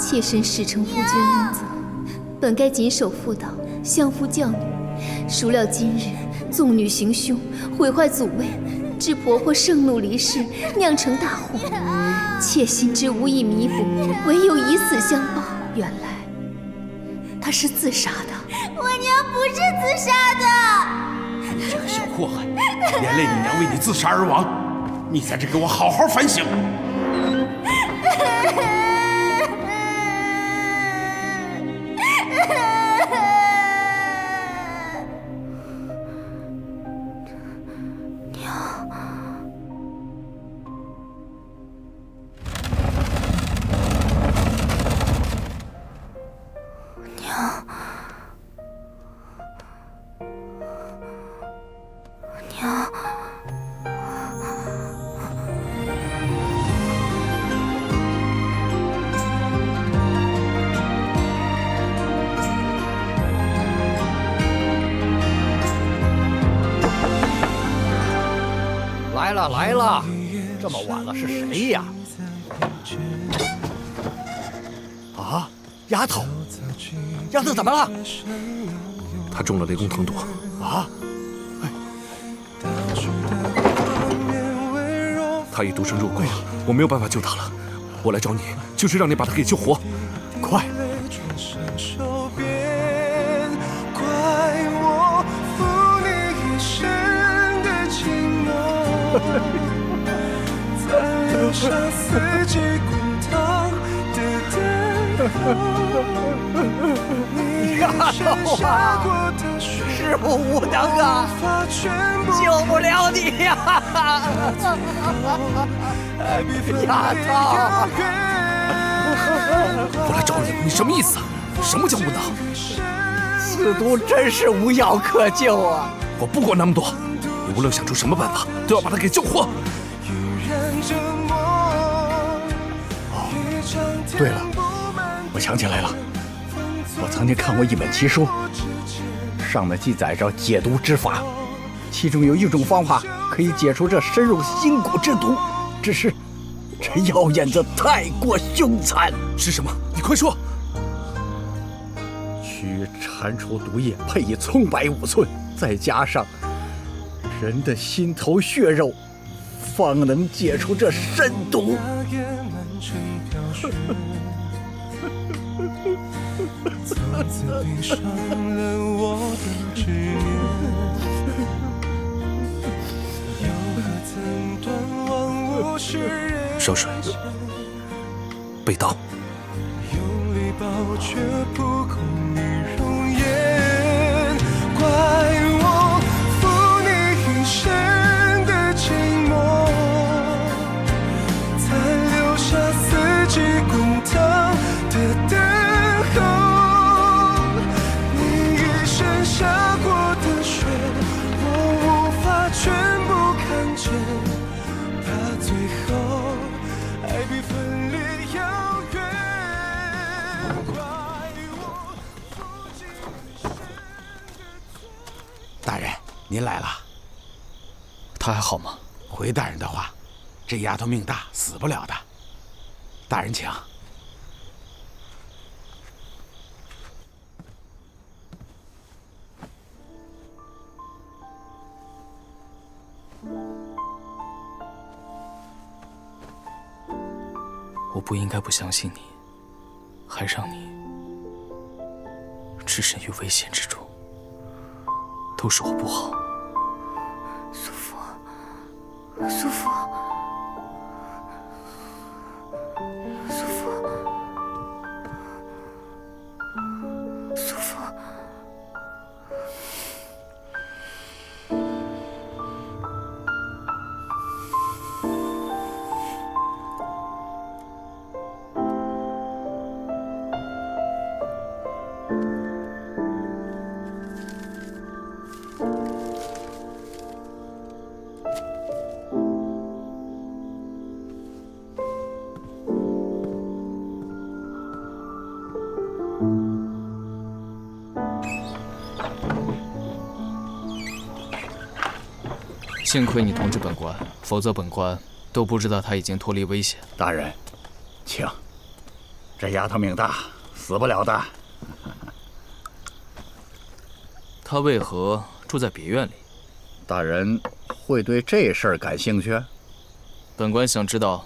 妾身事成夫君恩泽，本该谨守妇道，相夫教女。孰料今日纵女行凶，毁坏祖位，致婆婆盛怒离世，酿成大祸。妾心知无以弥补，唯有以死相报。原来她是自杀的。我娘不是自杀的。你这个小祸害，连累你娘为你自杀而亡，你在这给我好好反省。来了来了，这么晚了是谁呀？啊，丫头，丫头怎么了？她中了雷公藤毒。啊！她已毒身入骨，我没有办法救她了。我来找你，就是让你把她给救活。快！留下四季滚烫的等候，你身下过的雪。师傅无能啊，救不了你呀！丫头，我来找你，你什么意思啊？什么叫无能？司徒真是无药可救啊！我不管那么多，你无论想出什么办法，都要把他给救活。哦，对了，我想起来了，我曾经看过一本奇书，上面记载着解毒之法，其中有一种方法可以解除这深入心骨之毒，只是这药引子太过凶残。是什么？你快说！需铲除毒液，配以葱白5寸，再加上人的心头血肉，方能解除这深毒。烧水，被刀。用力抱却扑空你容颜，怪我负你一生的寂寞，才留下四季滚烫的等候。你一生下过的雪，我无法全部看见，怕最后爱比分离遥远。大人，您来了。他还好吗？回大人的话，这丫头命大，死不了的。大人请。我不应该不相信你，还让你置身于危险之中，都是我不好。苏父，苏父，苏父，苏父。幸亏你通知本官，否则本官都不知道他已经脱离危险。大人，请。这丫头命大，死不了的。他为何住在别院里？大人会对这事儿感兴趣？本官想知道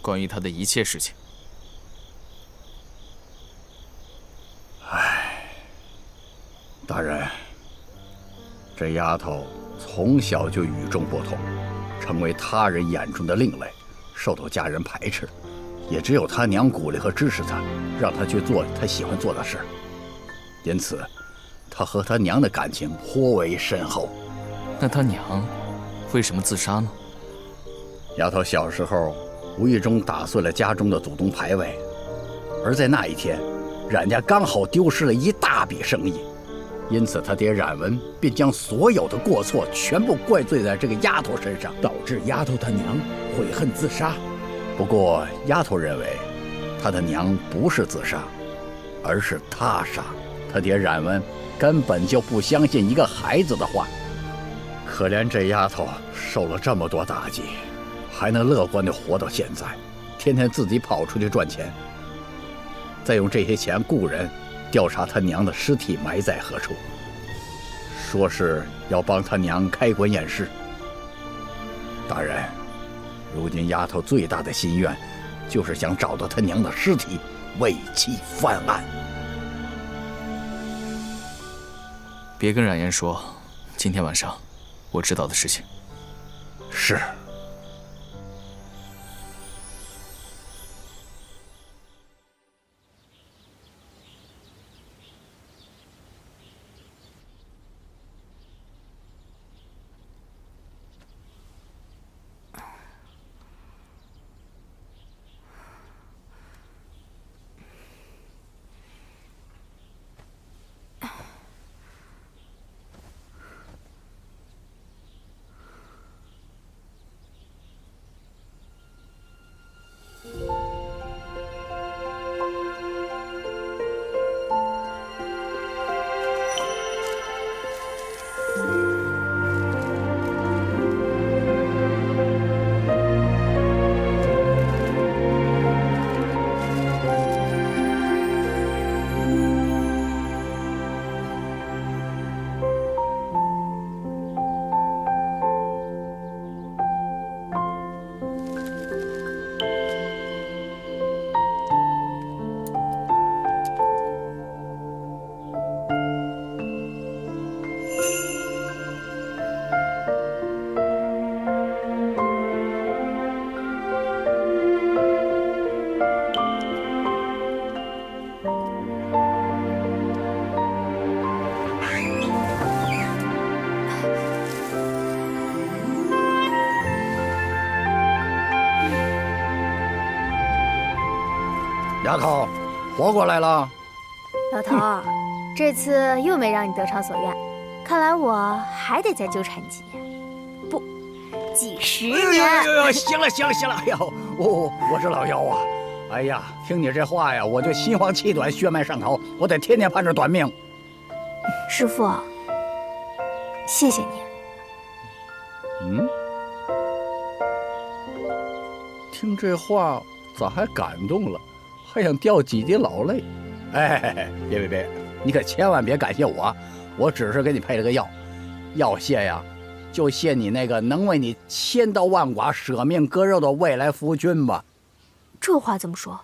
关于他的一切事情。大人，这丫头从小就与众不同，成为他人眼中的另类，受到家人排斥。也只有他娘鼓励和支持他，让他去做他喜欢做的事。因此，他和他娘的感情颇为深厚。那他娘为什么自杀呢？丫头小时候无意中打碎了家中的祖宗牌位，而在那一天，冉家刚好丢失了一大笔生意。因此，他爹冉文便将所有的过错全部怪罪在这个丫头身上，导致丫头他娘悔恨自杀。不过，丫头认为，他的娘不是自杀，而是他杀。他爹冉文根本就不相信一个孩子的话。可怜这丫头受了这么多打击，还能乐观地活到现在，天天自己跑出去赚钱，再用这些钱雇人调查他娘的尸体埋在何处，说是要帮他娘开棺验尸。大人，如今丫头最大的心愿，就是想找到他娘的尸体，为其翻案。别跟冉嫣说，今天晚上我知道的事情。是。丫头，活过来了。老头儿，这次又没让你得偿所愿，看来我还得再纠缠几年，不，几十年。行了，哎呦，我是老妖啊！哎呀，听你这话呀，我就心慌气短，血脉上头，我得天天盼着短命。师父，谢谢你。听这话咋还感动了，还想掉几滴老泪？哎，别，你可千万别感谢我只是给你配了个药，要谢呀，就谢你那个能为你千刀万剐、舍命割肉的未来夫君吧。这话怎么说？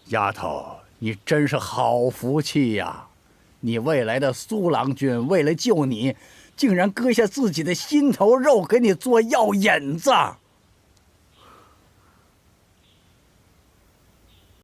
丫头，你真是好福气呀！你未来的苏郎君为了救你，竟然割下自己的心头肉给你做药引子。